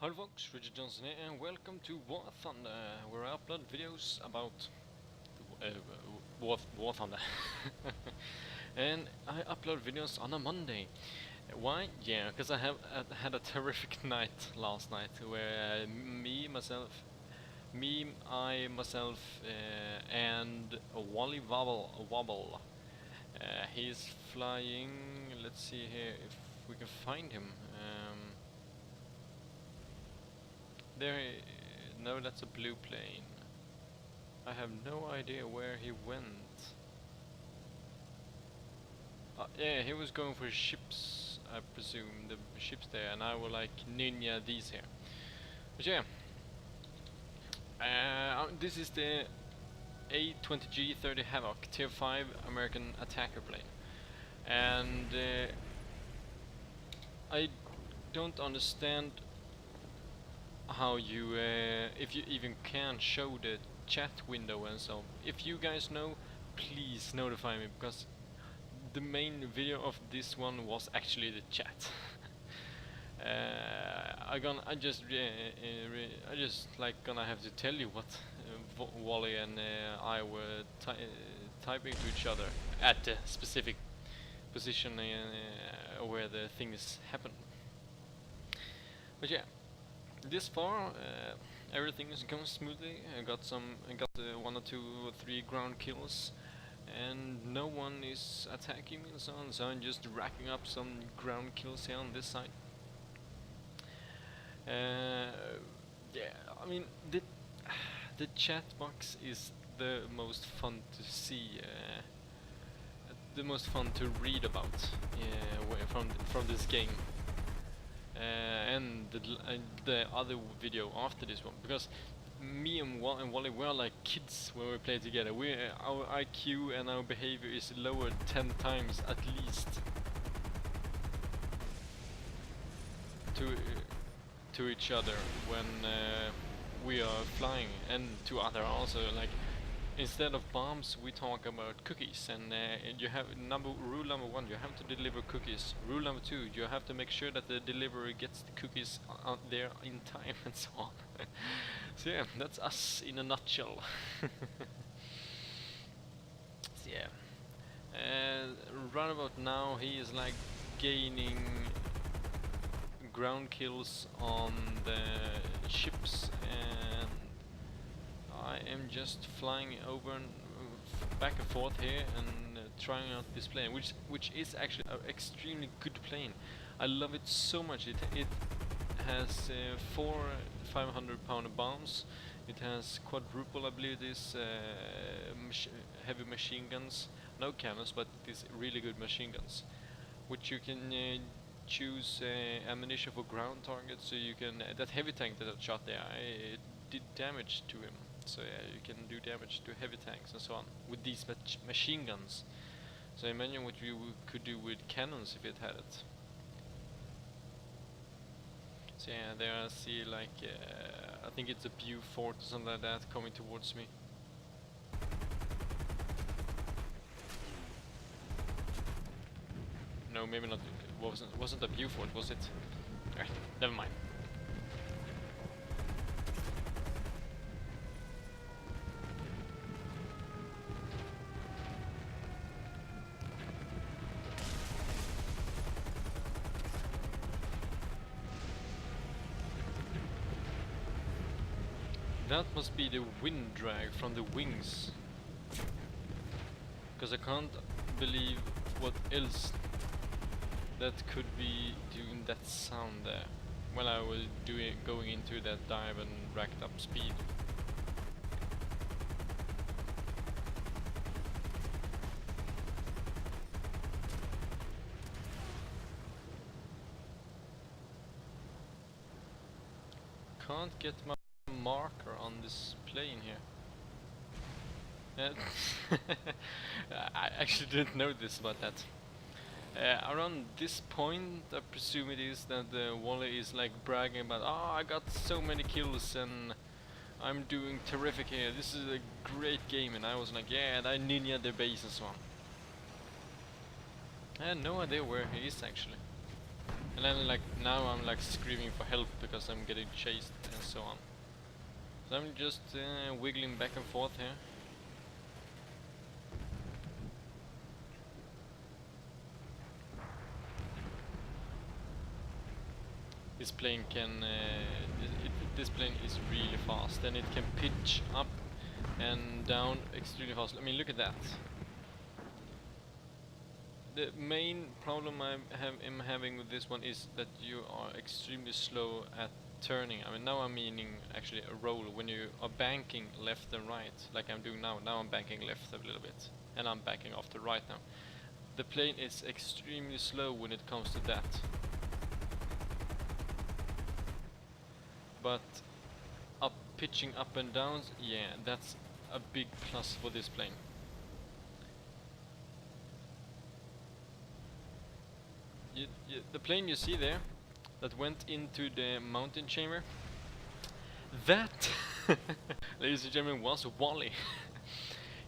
Hi folks, Richard Johnson here and welcome to War Thunder, where I upload videos about War Thunder. And I upload videos on a Monday. Why? Yeah, because I have had a terrific night last night where myself, and Wolli Wobble. He's flying. Let's see here if we can find him. There, no, that's a blue plane. I have no idea where he went. Yeah, he was going for ships, I presume, the ships there, and I will like ninja these here. But yeah, this is the A-20G-30 Havoc, Tier 5 American attacker plane. And I don't understand how you, if you even can show the chat window and so. If you guys know, please notify me, because the main video of this one was actually the chat. I just like gonna have to tell you what Wolli and I were typing to each other at the specific position where the things happen. But yeah. This far, everything is going smoothly. I got 1 or 2 or 3 ground kills, and no one is attacking me and so on. So I'm just racking up some ground kills here on this side. Yeah, I mean the chat box is the most fun to see, the most fun to read about from this game. And the other video after this one, because me and Wolli were like kids when we played together. Our IQ and our behavior is lowered 10 times at least to each other when we are flying, and to other also. Like, instead of bombs, we talk about cookies, and you have rule number 1, you have to deliver cookies. Rule number 2, you have to make sure that the delivery gets the cookies out there in time, and so on. So yeah, that's us in a nutshell. So yeah, right about now he is like gaining ground kills on the ships, and I am just flying over and back and forth here and trying out this plane, which is actually an extremely good plane. I love it so much. It has 4 500-pounder bombs. It has quadruple, I believe, this heavy machine guns, no cannons, but these really good machine guns, which you can choose ammunition for ground targets. So you can that heavy tank that I shot there, I did damage to him. So yeah, you can do damage to heavy tanks and so on with these machine guns. So imagine what you could do with cannons if it had it. So yeah, there I see like I think it's a Buford or something like that coming towards me. No, maybe not. It wasn't a Buford, was it? Never mind. That must be the wind drag from the wings, because I can't believe what else that could be doing that sound there when I was going into that dive and racked up speed. Can't get my marker on this plane here. I actually didn't know this about that. Around this point, I presume it is that Wolli is like bragging about, "Oh, I got so many kills and I'm doing terrific here. This is a great game." And I was like, "Yeah, and I ninja the base and so on." I had no idea where he is actually. And And then like now I'm like screaming for help because I'm getting chased and so on. So I'm just wiggling back and forth here. This plane can this plane is really fast, and it can pitch up and down extremely fast. I mean, look at that. The main problem am having with this one is that you are extremely slow at turning. I mean, now I'm meaning actually a roll when you are banking left and right, like I'm doing now. Now I'm banking left a little bit, and I'm backing off to right now. The plane is extremely slow when it comes to that. But pitching up and downs, yeah, that's a big plus for this plane. The plane you see there, that went into the mountain chamber, that, ladies and gentlemen, was Wolli.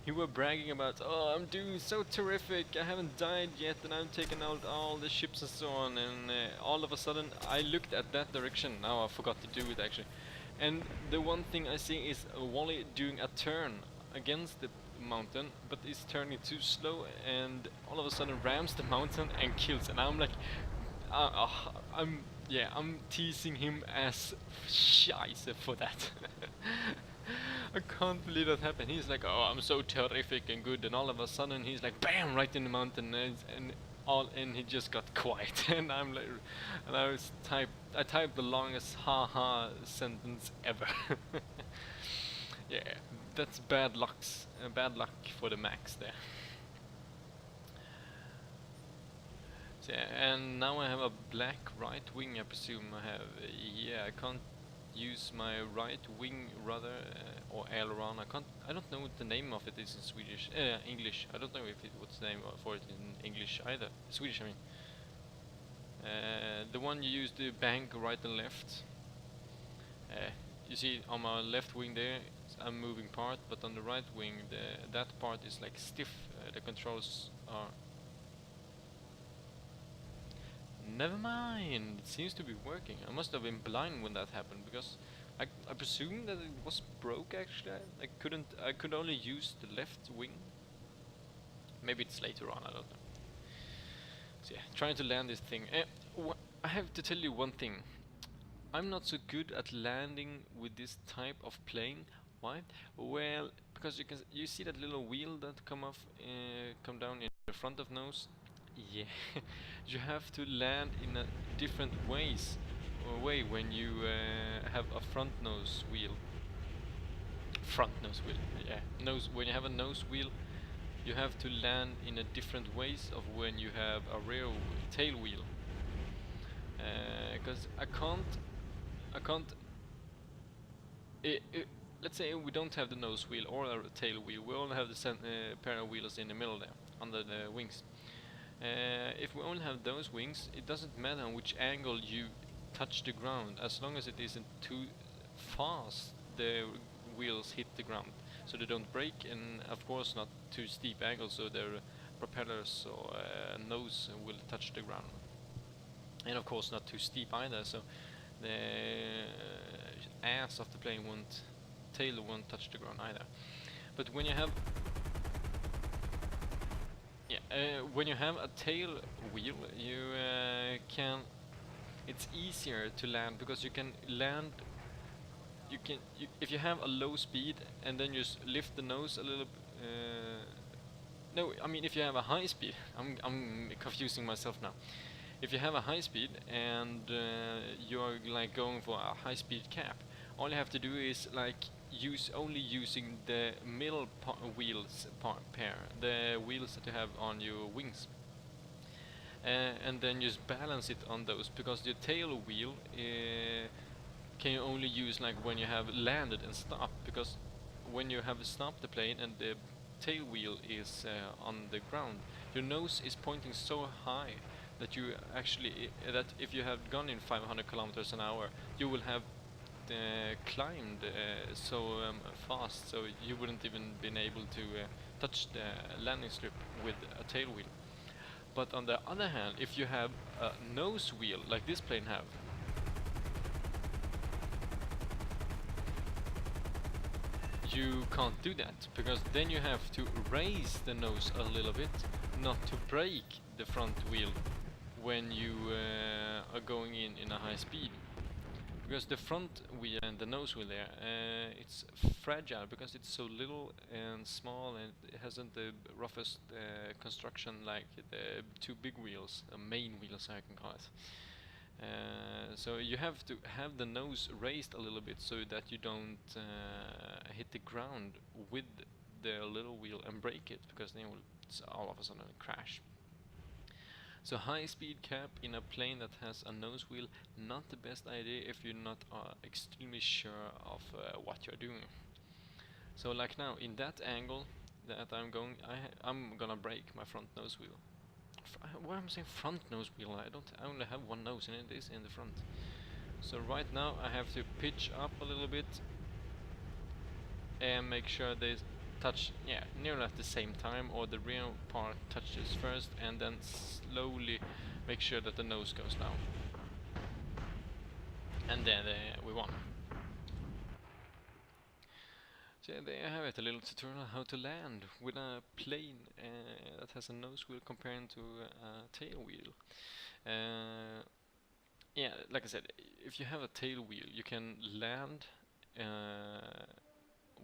He were bragging about, oh, I'm doing so terrific, I haven't died yet, and I'm taking out all the ships and so on, and all of a sudden I looked at that direction. Now I forgot to do it actually. And the one thing I see is Wolli doing a turn against the mountain, but is turning too slow, and all of a sudden rams the mountain and kills. And I'm like, I'm teasing him as scheisse for that. I can't believe that happened. He's like, oh, I'm so terrific and good, and all of a sudden he's like, bam, right in the mountain, and he just got quiet. And I'm like, and I typed the longest haha sentence ever. Yeah, that's bad luck for the Max there. So, yeah, and now I have a black right wing, I presume I have. Yeah, I can't use my right wing rudder or aileron. I don't know what the name of it is in Swedish, English. I don't know if what's the name for it in English either. Swedish, I mean. The one you use to bank right and left. You see on my left wing there, a moving part, but on the right wing, that part is like stiff. The controls are. Never mind. It seems to be working. I must have been blind when that happened, because I presume that it was broke actually. I could only use the left wing. Maybe it's later on, I don't know. So yeah, trying to land this thing. I have to tell you one thing. I'm not so good at landing with this type of plane. Why? Well, because you see that little wheel that come down in the front of nose. Yeah, you have to land in a different way when you have a front nose wheel. Front nose wheel, yeah. When you have a nose wheel, you have to land in a different ways of when you have a rear tail wheel. Because I can't. Let's say we don't have the nose wheel or a tail wheel. We only have the pair of wheels in the middle there, under the wings. If we only have those wings, it doesn't matter on which angle you touch the ground, as long as it isn't too fast. The wheels hit the ground, so they don't break, and of course not too steep angles, so their propellers or nose will touch the ground. And of course not too steep either, so the ass of the plane tail won't touch the ground either. But when you have when you have a tail wheel, it's easier to land, because you can land. If you have a low speed and then you lift the nose a little. No, I mean if you have a high speed. I'm confusing myself now. If you have a high speed and you're like going for a high speed cap, all you have to do is like using the middle wheels pair, the wheels that you have on your wings, and then just balance it on those, because the tail wheel can you only use like when you have landed and stopped, because when you have stopped the plane and the tail wheel is on the ground, your nose is pointing so high that you actually that if you have gone in 500 kilometers an hour, you will have climbed so fast, so you wouldn't even been able to touch the landing strip with a tail wheel. But on the other hand, if you have a nose wheel like this plane have, you can't do that, because then you have to raise the nose a little bit, not to break the front wheel when you are going in a high speed. Because the front wheel and the nose wheel there, it's fragile because it's so little and small, and it hasn't the roughest construction like the two big wheels, main wheels I can call it. So you have to have the nose raised a little bit so that you don't hit the ground with the little wheel and break it, because then it will all of a sudden crash. So high speed cap in a plane that has a nose wheel, not the best idea if you're not extremely sure of what you're doing. So like now, in that angle that I'm going, I'm gonna break my front nose wheel. Why am I saying front nose wheel? I only have one nose and it is in the front. So right now I have to pitch up a little bit and make sure they touch, nearly at the same time, or the rear part touches first, and then slowly make sure that the nose goes down. And then we won. So yeah, there you have it, a little tutorial how to land with a plane that has a nose wheel compared to a tail wheel. Yeah, like I said, if you have a tail wheel, you can land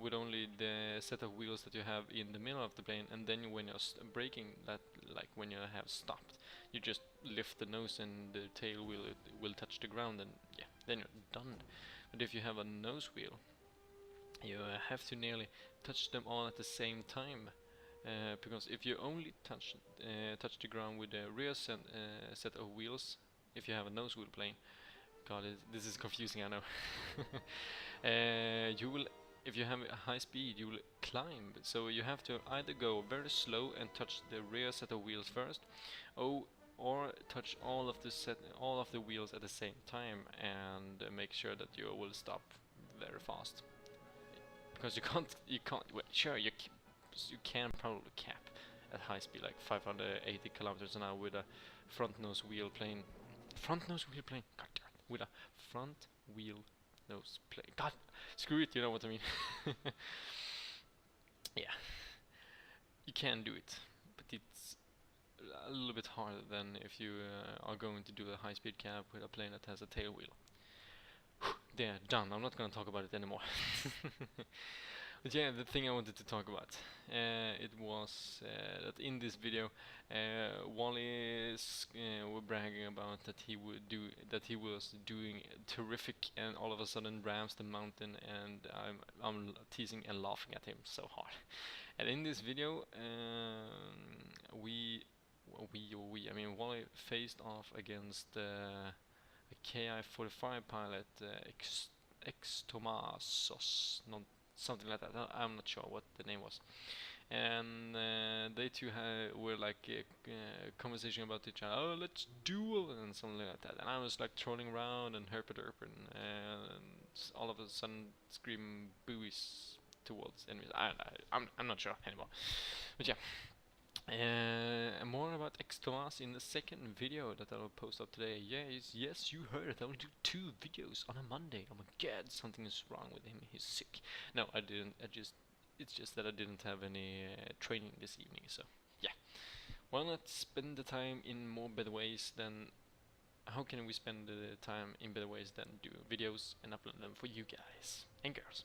with only the set of wheels that you have in the middle of the plane, and then when you're braking, that like when you have stopped, you just lift the nose and the tail wheel will touch the ground, and yeah, then you're done. But if you have a nose wheel, you have to nearly touch them all at the same time, because if you only touch the ground with the rear set of wheels, if you have a nose wheel plane, God, this is confusing, I know. You will, if you have a high speed, you will climb. So you have to either go very slow and touch the rear set of wheels first, or touch all of the wheels at the same time, and make sure that you will stop very fast. Because you can't. Well, sure, you can probably cap at high speed, like 580 kilometers an hour with a front nose wheel plane. Front nose wheel plane. God damn it. With a front wheel nose plane. God, screw it. You know what I mean. Yeah, you can do it, but it's a little bit harder than if you are going to do a high speed cap with a plane that has a tail wheel. There, done. I'm not going to talk about it anymore. But yeah, the thing I wanted to talk about, it was that in this video, Wolli were bragging about that he was doing terrific, and all of a sudden ramps the mountain, and I'm teasing and laughing at him so hard. And in this video, I mean Wolli faced off against a KI-45 pilot, Tomasos, something like that. I'm not sure what the name was. And they two were like conversation about each other. Oh, let's duel and something like that. And I was like trolling around and herping, and all of a sudden scream buoys towards enemies. I'm not sure anymore. But yeah. More about X Thomas in the second video that I will post up today. Yes, you heard it. I will do 2 videos on a Monday. Oh my god, something is wrong with him. He's sick. No, I didn't. It's just that I didn't have any training this evening. So yeah, why not spend the time in more better ways than? How can we spend the time in better ways than do videos and upload them for you guys and girls?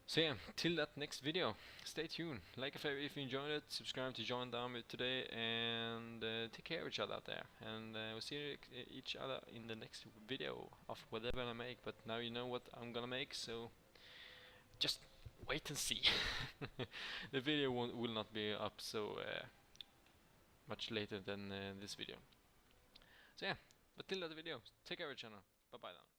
So yeah, till that next video, stay tuned, like if you enjoyed it, subscribe to join down with today, and take care of each other out there, and we'll see each other in the next video of whatever I make. But now you know what I'm gonna make, so just wait and see. The video will not be up so much later than this video. So yeah, but till that video, take care of each other, bye bye now.